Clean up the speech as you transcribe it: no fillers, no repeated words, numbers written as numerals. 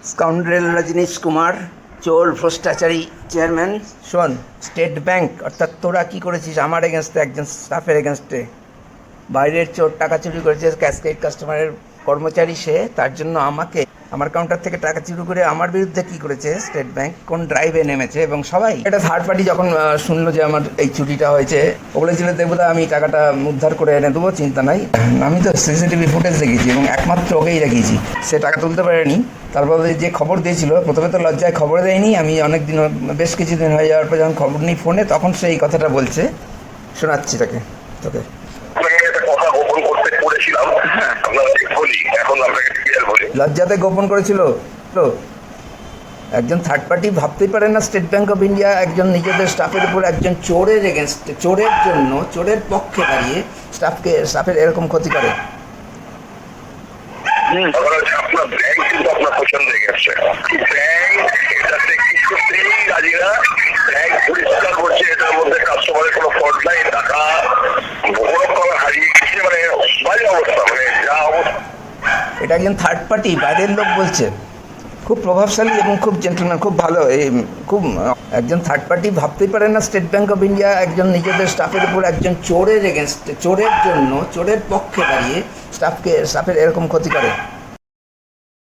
Scoundrel Rajneesh Kumar, চোর ভ্রষ্টাচারী chairman. শোন, state bank অর্থাৎ তোরা কি করেছিস আমার এগেনস্টে, একজন স্টাফের এগেনস্টে, বাইরের চোর টাকা চুরি করেছে, ক্যাশকেট কাস্টমারের কর্মচারী সে, তার জন্য আমাকে আমার কাউন্টার থেকে টাকা চুরি করে আমার বিরুদ্ধে কি করেছে স্টেট ব্যাংক, কোন ড্রাইভে নেমেছে, এবং সবাই এটা থার্ড পার্টি যখন শুনলো যে আমার এই চুরিটা হয়েছে, ও বলেছিল দেবদা আমি টাকাটা উদ্ধার করে এনে দেবো, চিন্তা নাই। আমি তো সিসিটিভি ফুটেজ দেখেছি এবং একমাত্র ওকেই দেখিয়েছি, সে টাকা তুলতে পারেনি। তারপর যে খবর দিয়েছিল, প্রথমে তো লজ্জায় খবর দেয়নি, আমি অনেক দিন, বেশ কিছুদিন হয়ে যাওয়ার পর যখন খবর নিই ফোনে, তখন সে এই কথাটা বলছে। শোনাচ্ছি তোকে। লজ্জাতে গোপন করেছিল তো একজন থার্ড পার্টি, ভাবতেই পারে না স্টেট ব্যাংক অফ ইন্ডিয়া একজন নিজেদের স্টাফের উপর একজন চোরের এগেনস্টে, চোরের জন্য, চোরের পক্ষে দাঁড়িয়ে স্টাফের এরকম ক্ষতি করে। আপনার ব্যাংক কিন্তু আপনার পছন্দ গেছে, ব্যাংক পরিষ্কার করছে, এটার মধ্যে কাস্টমারের কোনো ফল্ট নাই, টাকা হারিয়ে গেছে, মানে বাজে অবস্থা, মানে যা অবস্থা। এটা একজন থার্ড পার্টি বাইরের লোক বলছে, খুব প্রভাবশালী এবং খুব জেন্টলম্যান, খুব ভালো, এই খুব একজন থার্ড পার্টি, ভাবতেই পারে না স্টেট ব্যাংক অফ ইন্ডিয়া একজন নিজেদের স্টাফের উপর একজন চোরের এগেনস্টে, চোরের জন্য, চোরের পক্ষে দাঁড়িয়ে স্টাফের এরকম ক্ষতি করে।